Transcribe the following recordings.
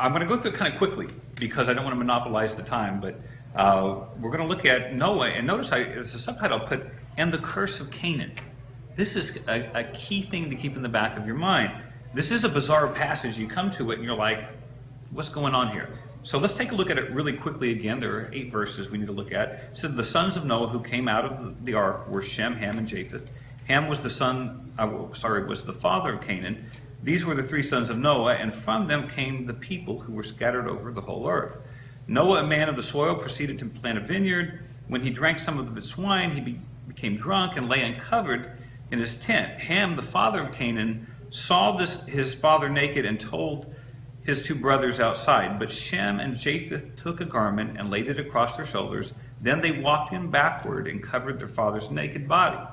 I'm going to go through it kind of quickly because I don't want to monopolize the time, but we're going to look at Noah, and notice as a subtitle I put, and the curse of Canaan. This is a key thing to keep in the back of your mind. This is a bizarre passage. You come to it and you're like, what's going on here? So let's take a look at it really quickly again. There are 8 verses we need to look at. It says, the sons of Noah who came out of the ark were Shem, Ham, and Japheth. Ham was was the father of Canaan. These were the 3 sons of Noah, and from them came the people who were scattered over the whole earth. Noah, a man of the soil, proceeded to plant a vineyard. When he drank some of its wine, he became drunk and lay uncovered in his tent. Ham, the father of Canaan, saw his father naked and told his 2 brothers outside. But Shem and Japheth took a garment and laid it across their shoulders. Then they walked in backward and covered their father's naked body.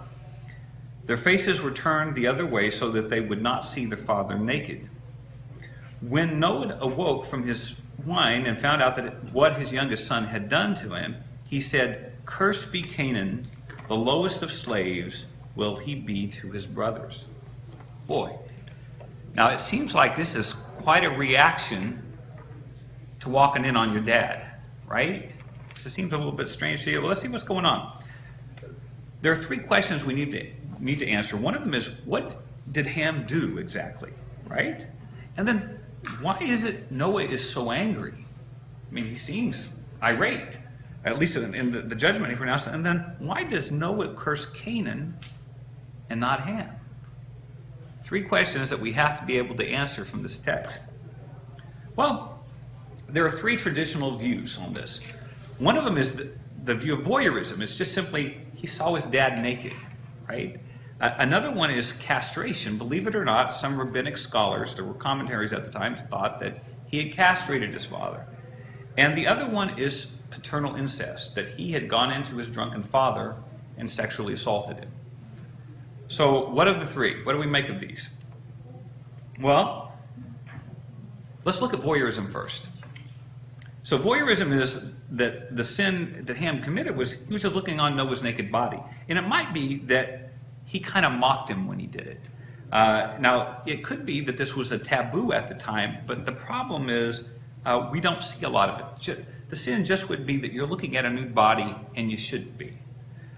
Their faces were turned the other way so that they would not see their father naked. When Noah awoke from his wine and found out what his youngest son had done to him, he said, "Cursed be Canaan, the lowest of slaves will he be to his brothers." Boy. Now it seems like this is quite a reaction to walking in on your dad, right? It seems a little bit strange to you. Well, let's see what's going on. There are 3 questions we need to answer. One of them is, what did Ham do exactly, right? And then, why is it Noah is so angry? I mean, he seems irate, at least in the judgment he pronounced. And then, why does Noah curse Canaan and not Ham? 3 questions that we have to be able to answer from this text. Well, there are 3 traditional views on this. One of them is the view of voyeurism. It's just simply, he saw his dad naked, right? Another one is castration. Believe it or not, some rabbinic scholars, there were commentaries at the time, thought that he had castrated his father. And the other one is paternal incest, that he had gone into his drunken father and sexually assaulted him. So what of the 3? What do we make of these? Well, let's look at voyeurism first. So voyeurism is that the sin that Ham committed was he was just looking on Noah's naked body. And it might be that he kind of mocked him when he did it. Now, it could be that this was a taboo at the time, but the problem is we don't see a lot of it. The sin just would be that you're looking at a nude body and you shouldn't be.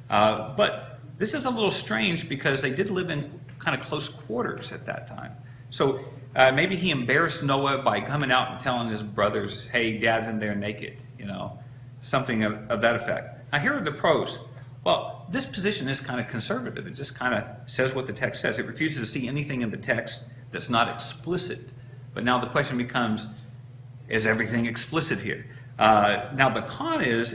But this is a little strange because they did live in kind of close quarters at that time. So maybe he embarrassed Noah by coming out and telling his brothers, hey, dad's in there naked, something of that effect. Now, here are the pros. Well, this position is kind of conservative. It just kind of says what the text says. It refuses to see anything in the text that's not explicit. But now the question becomes, is everything explicit here? Now the con is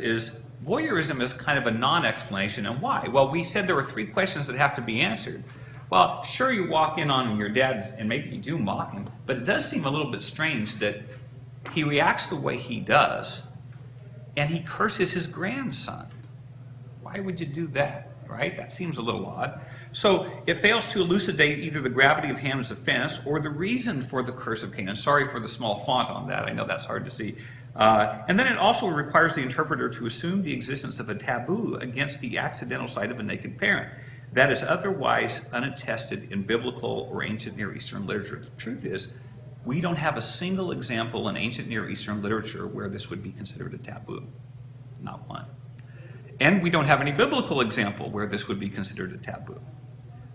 voyeurism is kind of a non-explanation. And why? Well, we said there were 3 questions that have to be answered. Well, sure, you walk in on your dad and maybe you do mock him, but it does seem a little bit strange that he reacts the way he does and he curses his grandson. Why would you do that, right? That seems a little odd. So it fails to elucidate either the gravity of Ham's offense or the reason for the curse of Canaan. Sorry for the small font on that. I know that's hard to see. And then it also requires the interpreter to assume the existence of a taboo against the accidental sight of a naked parent that is otherwise unattested in biblical or ancient Near Eastern literature. The truth is, we don't have a single example in ancient Near Eastern literature where this would be considered a taboo. Not one. And we don't have any biblical example where this would be considered a taboo.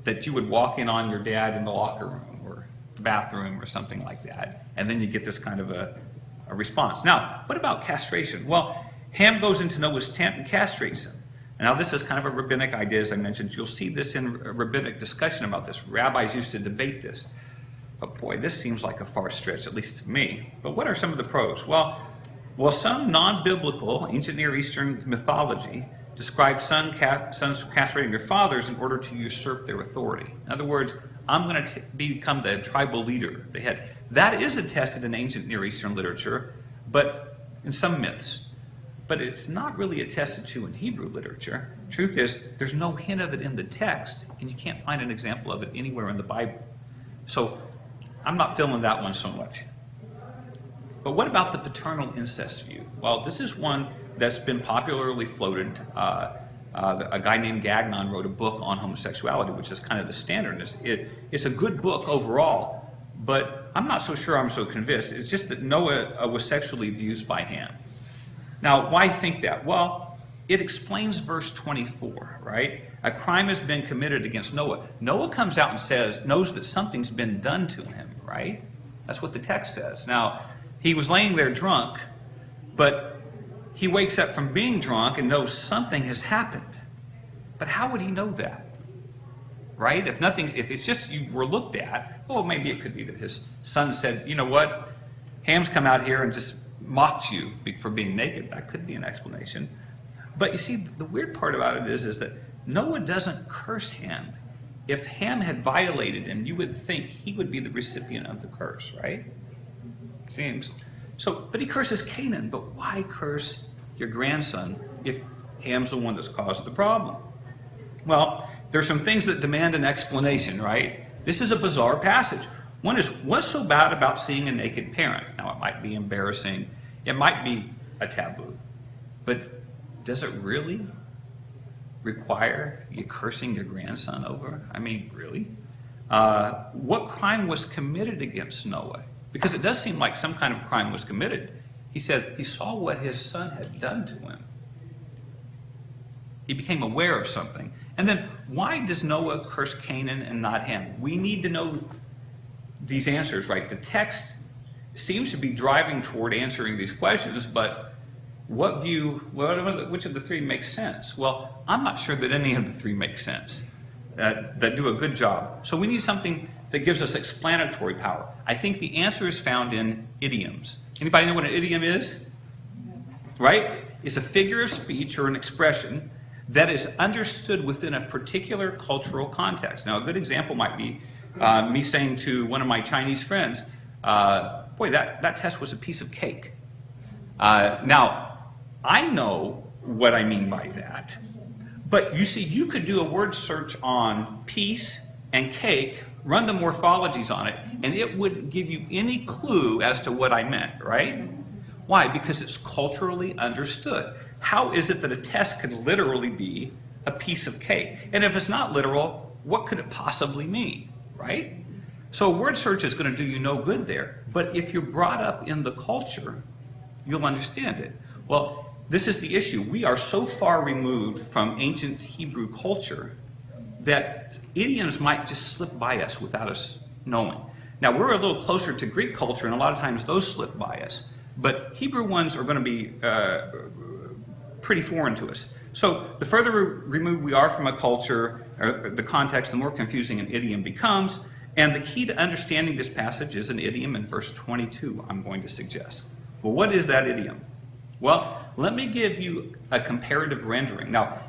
That you would walk in on your dad in the locker room or the bathroom or something like that, and then you get this kind of a response. Now, what about castration? Well, Ham goes into Noah's tent and castrates him. And now this is kind of a rabbinic idea, as I mentioned. You'll see this in a rabbinic discussion about this. Rabbis used to debate this. But boy, this seems like a far stretch, at least to me. But what are some of the pros? Well, some non-biblical ancient Near Eastern mythology describes sons castrating their fathers in order to usurp their authority. In other words, I'm going to become the tribal leader, the head. That is attested in ancient Near Eastern literature, but in some myths. But it's not really attested to in Hebrew literature. Truth is, there's no hint of it in the text, and you can't find an example of it anywhere in the Bible. So I'm not feeling that one so much. But what about the paternal incest view? Well, this is one that's been popularly floated. A guy named Gagnon wrote a book on homosexuality, which is kind of the standard. It's a good book overall, but I'm not so sure I'm so convinced. It's just that Noah was sexually abused by Ham. Now, why think that? Well, it explains verse 24, right? A crime has been committed against Noah. Noah comes out and knows that something's been done to him, right? That's what the text says. Now, he was laying there drunk, but he wakes up from being drunk and knows something has happened. But how would he know that? Right? If it's just you were looked at, well, maybe it could be that his son said, you know what, Ham's come out here and just mocked you for being naked. That could be an explanation. But you see, the weird part about it is that Noah doesn't curse Ham. If Ham had violated him, you would think he would be the recipient of the curse, right? Seems. So, but he curses Canaan. But why curse your grandson if Ham's the one that's caused the problem? Well, there's some things that demand an explanation, right? This is a bizarre passage. One is, what's so bad about seeing a naked parent? Now, it might be embarrassing. It might be a taboo. But does it really require you cursing your grandson over? I mean, really? What crime was committed against Noah? Because it does seem like some kind of crime was committed. He said he saw what his son had done to him. He became aware of something. And then, why does Noah curse Canaan and not Ham? We need to know these answers, right? The text seems to be driving toward answering these questions, but which of the three makes sense? Well, I'm not sure that any of the three make sense, that do a good job. So we need something that gives us explanatory power. I think the answer is found in idioms. Anybody know what an idiom is? Right? It's a figure of speech or an expression that is understood within a particular cultural context. Now, a good example might be me saying to one of my Chinese friends, boy, that test was a piece of cake. Now, I know what I mean by that, but you see, you could do a word search on piece and cake, run the morphologies on it, and it wouldn't give you any clue as to what I meant, right? Why? Because it's culturally understood. How is it that a test could literally be a piece of cake? And if it's not literal, what could it possibly mean, right? So a word search is going to do you no good there. But if you're brought up in the culture, you'll understand it. Well, this is the issue. We are so far removed from ancient Hebrew culture that idioms might just slip by us without us knowing. Now, we're a little closer to Greek culture, and a lot of times those slip by us. But Hebrew ones are going to be pretty foreign to us. So the further removed we are from a culture, or the context, the more confusing an idiom becomes. And the key to understanding this passage is an idiom in verse 22, I'm going to suggest. Well, what is that idiom? Well, let me give you a comparative rendering. Now,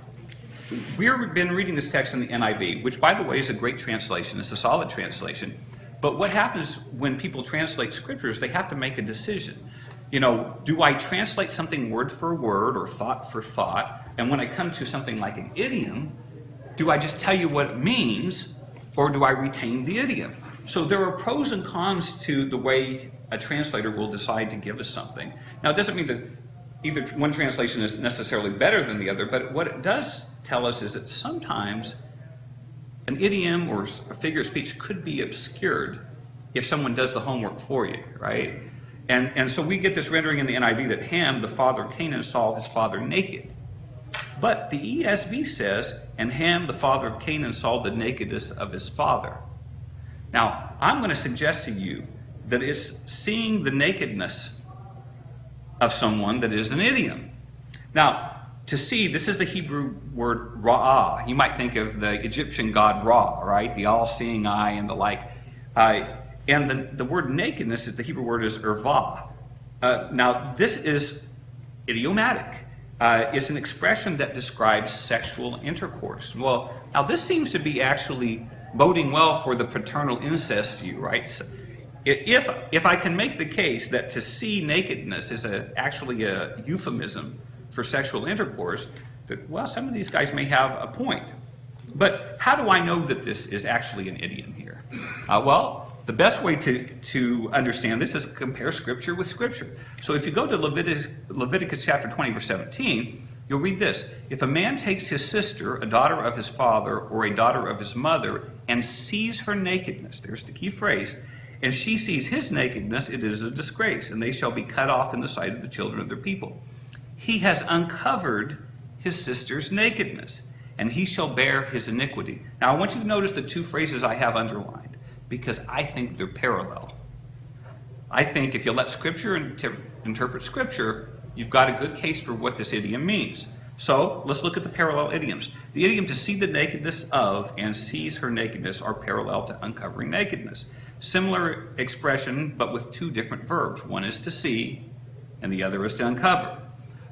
we've been reading this text in the NIV, which, by the way, is a great translation. It's a solid translation. But what happens when people translate scriptures, they have to make a decision. You know, do I translate something word for word or thought for thought? And when I come to something like an idiom, do I just tell you what it means, or do I retain the idiom? So there are pros and cons to the way a translator will decide to give us something. Now, it doesn't mean that either one translation is necessarily better than the other, but what it does tell us is that sometimes an idiom or a figure of speech could be obscured if someone does the homework for you, right? And so we get this rendering in the NIV that Ham, the father of Canaan, saw his father naked. But the ESV says, and Ham, the father of Canaan, saw the nakedness of his father. Now, I'm going to suggest to you that it's seeing the nakedness of someone that is an idiom. Now, to see, this is the Hebrew word ra'ah. You might think of the Egyptian god Ra, right? The all-seeing eye and the like. And the word nakedness, the Hebrew word is ervah. Now, this is idiomatic. It's an expression that describes sexual intercourse. Well, now this seems to be actually boding well for the paternal incest view, right? So if I can make the case that to see nakedness is actually a euphemism for sexual intercourse, that, well, some of these guys may have a point. But how do I know that this is actually an idiom here? Well, the best way to understand this is compare Scripture with Scripture. So if you go to Leviticus chapter 20, verse 17, you'll read this. If a man takes his sister, a daughter of his father, or a daughter of his mother, and sees her nakedness, there's the key phrase, and she sees his nakedness, it is a disgrace, and they shall be cut off in the sight of the children of their people. He has uncovered his sister's nakedness, and he shall bear his iniquity. Now, I want you to notice the two phrases I have underlined, because I think they're parallel. I think if you let Scripture interpret Scripture, you've got a good case for what this idiom means. So let's look at the parallel idioms. The idiom to see the nakedness of and sees her nakedness are parallel to uncovering nakedness. Similar expression, but with two different verbs. One is to see, and the other is to uncover.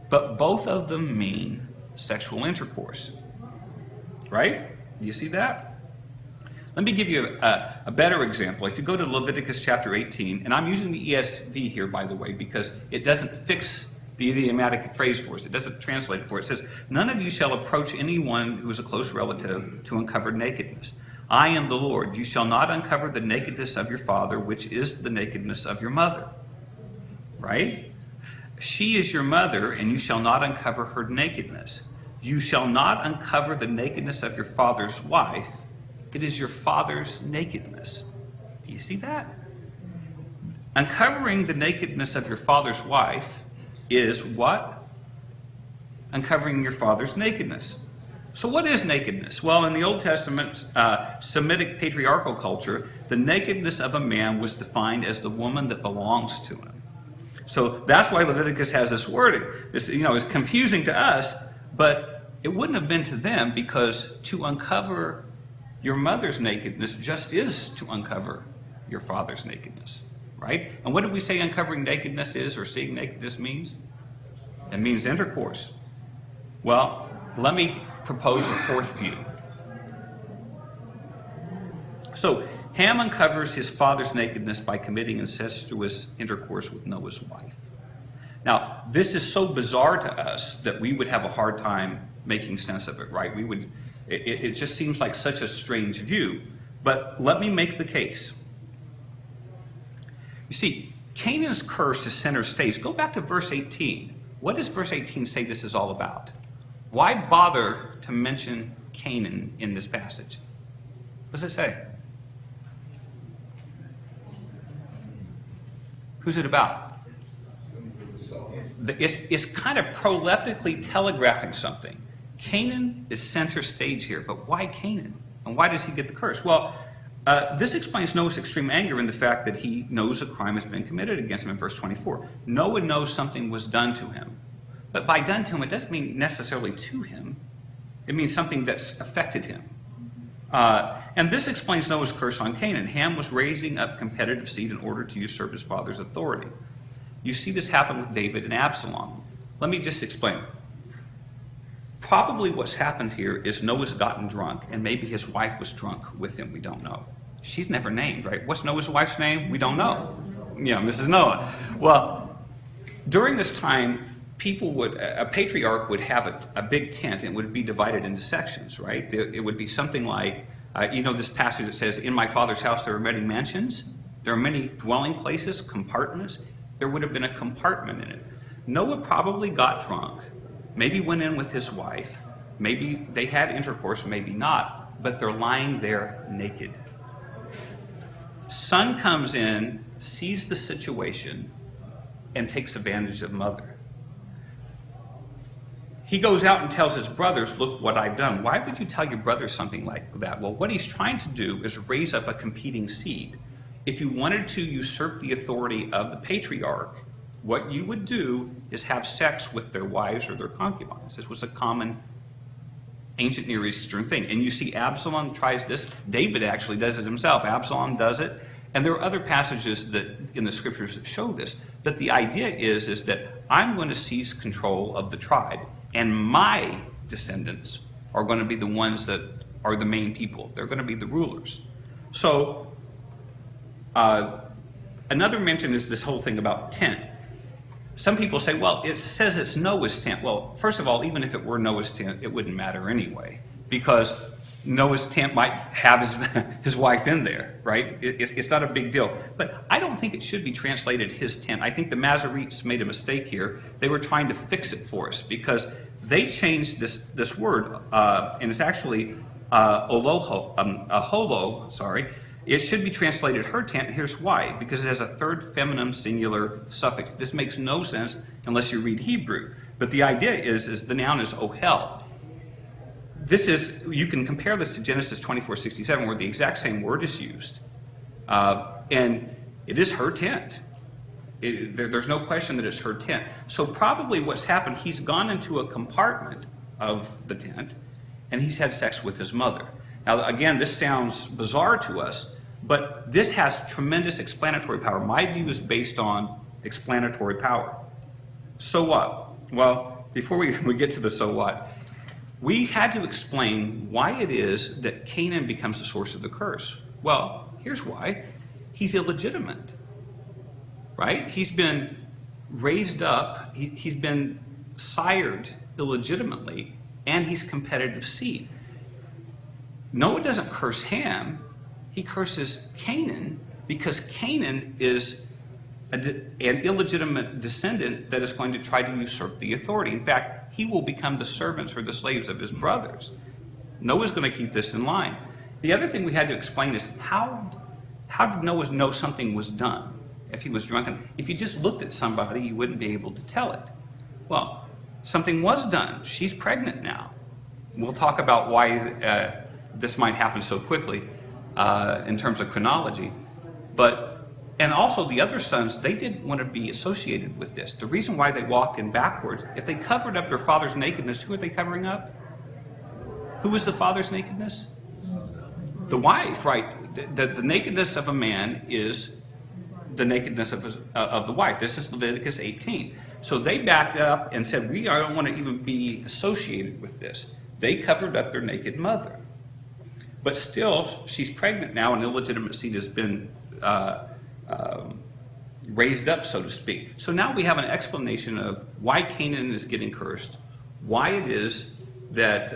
But both of them mean sexual intercourse. Right? You see that? Let me give you a better example. If you go to Leviticus chapter 18, and I'm using the ESV here, by the way, because it doesn't fix the idiomatic phrase for us. It doesn't translate it for us. It says, none of you shall approach anyone who is a close relative to uncover nakedness. I am the Lord. You shall not uncover the nakedness of your father, which is the nakedness of your mother. Right? She is your mother, and you shall not uncover her nakedness. You shall not uncover the nakedness of your father's wife. It is your father's nakedness. Do you see that? Uncovering the nakedness of your father's wife is what? Uncovering your father's nakedness. So what is nakedness? Well, in the Old Testament Semitic patriarchal culture, the nakedness of a man was defined as the woman that belongs to him. So that's why Leviticus has this wording. This, is confusing to us, but it wouldn't have been to them, because to uncover your mother's nakedness just is to uncover your father's nakedness, right? And what did we say uncovering nakedness is, or seeing nakedness means? It means intercourse. Well, let me propose a fourth view. So Ham uncovers his father's nakedness by committing incestuous intercourse with Noah's wife. Now, this is so bizarre to us that we would have a hard time making sense of it, right? It just seems like such a strange view. But let me make the case. You see, Canaan's curse is center stage. Go back to verse 18. What does verse 18 say this is all about? Why bother to mention Canaan in this passage? What does it say? Who's it about? It's kind of proleptically telegraphing something. Canaan is center stage here, but why Canaan? And why does he get the curse? Well, this explains Noah's extreme anger in the fact that he knows a crime has been committed against him in verse 24. Noah knows something was done to him. But by done to him, it doesn't mean necessarily to him. It means something that's affected him. And this explains Noah's curse on Canaan. Ham was raising up competitive seed in order to usurp his father's authority. You see this happen with David and Absalom. Let me just explain. Probably what's happened here is Noah's gotten drunk, and maybe his wife was drunk with him. We don't know. She's never named, right? What's Noah's wife's name? We don't know. Mrs. Noah. Well, during this time, a patriarch would have a big tent, and it would be divided into sections, right? It would be something like, this passage that says, in my father's house there are many mansions, there are many dwelling places, compartments. There would have been a compartment in it. Noah probably got drunk, maybe went in with his wife, maybe they had intercourse, maybe not, but they're lying there naked. Son comes in, sees the situation, and takes advantage of mother. He goes out and tells his brothers, look what I've done. Why would you tell your brothers something like that? Well, what he's trying to do is raise up a competing seed. If you wanted to usurp the authority of the patriarch, what you would do is have sex with their wives or their concubines. This was a common ancient Near Eastern thing. And you see Absalom tries this. David actually does it himself. Absalom does it. And there are other passages that in the scriptures that show this. But the idea is that I'm going to seize control of the tribe, and my descendants are going to be the ones that are the main people. They're going to be the rulers. So another mention is this whole thing about tent. Some people say, well, it says it's Noah's tent. Well, first of all, even if it were Noah's tent, it wouldn't matter anyway, because Noah's tent might have his wife in there, right? It's not a big deal. But I don't think it should be translated his tent. I think the Masoretes made a mistake here. They were trying to fix it for us, because they changed this word, and it's actually aholo, It should be translated her tent. Here's why. Because it has a third feminine singular suffix. This makes no sense unless you read Hebrew. But the idea is the noun is ohel. You can compare this to Genesis 24:67, where the exact same word is used. And it is her tent. There's no question that it's her tent. So probably what's happened, he's gone into a compartment of the tent, and he's had sex with his mother. Now, again, this sounds bizarre to us, but this has tremendous explanatory power. My view is based on explanatory power. So what? Well, before we get to the so what, we had to explain why it is that Canaan becomes the source of the curse. Well, here's why. He's illegitimate, right? He's been raised up, he's been sired illegitimately, and he's competitive seed. Noah doesn't curse Ham, he curses Canaan, because Canaan is an illegitimate descendant that is going to try to usurp the authority. In fact, he will become the servants or the slaves of his brothers. Noah's going to keep this in line. The other thing we had to explain is how did Noah know something was done if he was drunken? If you just looked at somebody, you wouldn't be able to tell it. Well, something was done. She's pregnant now. We'll talk about why this might happen so quickly in terms of chronology. And also the other sons, they didn't want to be associated with this. The reason why they walked in backwards, if they covered up their father's nakedness, who are they covering up? Who was the father's nakedness? The wife, right? The nakedness of a man is the nakedness of the wife. This is Leviticus 18. So they backed up and said, we don't want to even be associated with this. They covered up their naked mother. But still, she's pregnant now, and illegitimate seed has been raised up, so to speak. So now we have an explanation of why Canaan is getting cursed, why it is that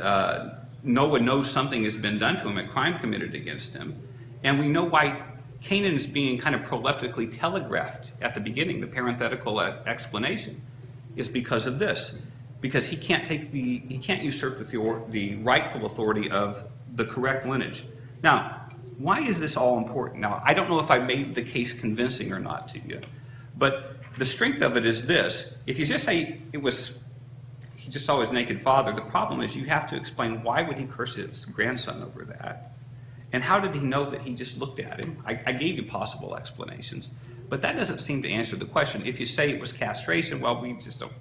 Noah knows something has been done to him, a crime committed against him, and we know why Canaan is being kind of proleptically telegraphed at the beginning. The parenthetical explanation is because of this, because he can't usurp the rightful authority of the correct lineage. Now, why is this all important? Now, I don't know if I made the case convincing or not to you, but the strength of it is this. If you just say he just saw his naked father, the problem is you have to explain why would he curse his grandson over that? And how did he know that he just looked at him? I gave you possible explanations, but that doesn't seem to answer the question. If you say it was castration, well, we just don't.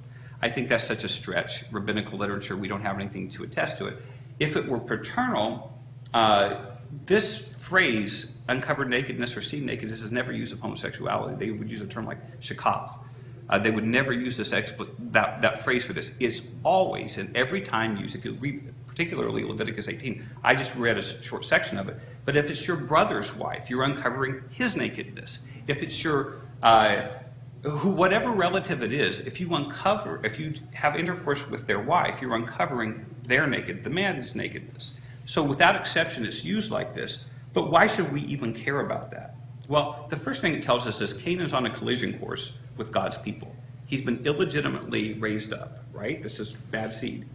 I think that's such a stretch. Rabbinical literature, we don't have anything to attest to it. If it were paternal, this phrase, uncovered nakedness or seen nakedness, is never used of homosexuality. They would use a term like shakav. They would never use that phrase for this. It's always and every time used. If you read particularly Leviticus 18, I just read a short section of it. But if it's your brother's wife, you're uncovering his nakedness. If it's your whatever relative it is, if you have intercourse with their wife, you're uncovering the man's nakedness. So without exception, it's used like this. But why should we even care about that? Well, the first thing it tells us is Canaan's on a collision course with God's people. He's been illegitimately raised up, right? This is bad seed.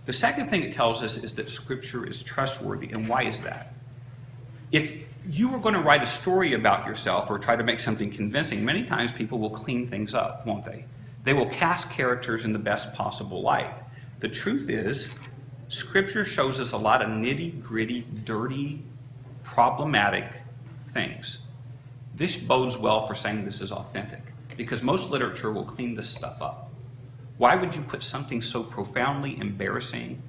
The second thing it tells us is that Scripture is trustworthy. And why is that? If you were going to write a story about yourself or try to make something convincing, many times people will clean things up, won't they? They will cast characters in the best possible light. The truth is, Scripture shows us a lot of nitty-gritty, dirty, problematic things. This bodes well for saying this is authentic, because most literature will clean this stuff up. Why would you put something so profoundly embarrassing,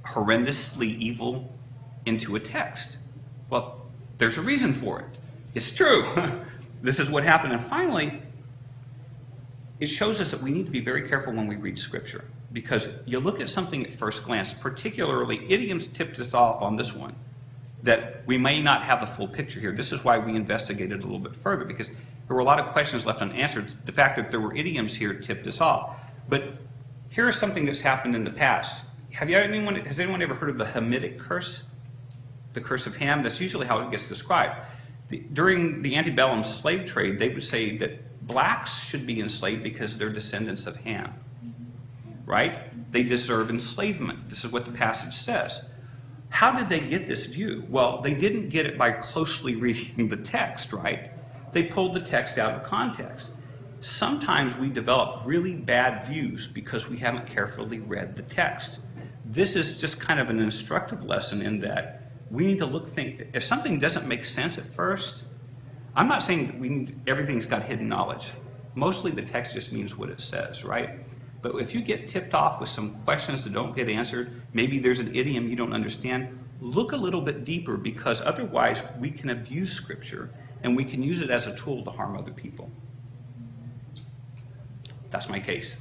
horrendously evil into a text? Well, there's a reason for it. It's true. This is what happened. And finally, it shows us that we need to be very careful when we read Scripture, because you look at something at first glance, particularly idioms tipped us off on this one, that we may not have the full picture here. This is why we investigated a little bit further, because there were a lot of questions left unanswered. The fact that there were idioms here tipped us off. But here is something that's happened in the past. Has anyone ever heard of the Hamitic curse? The curse of Ham? That's usually how it gets described. During the antebellum slave trade, they would say that blacks should be enslaved because they're descendants of Ham. Right? They deserve enslavement. This is what the passage says. How did they get this view? Well, they didn't get it by closely reading the text, right? They pulled the text out of context. Sometimes we develop really bad views because we haven't carefully read the text. This is just kind of an instructive lesson in that we need to think, if something doesn't make sense at first, I'm not saying that everything's got hidden knowledge. Mostly the text just means what it says, right? But if you get tipped off with some questions that don't get answered, maybe there's an idiom you don't understand, look a little bit deeper, because otherwise we can abuse Scripture and we can use it as a tool to harm other people. That's my case.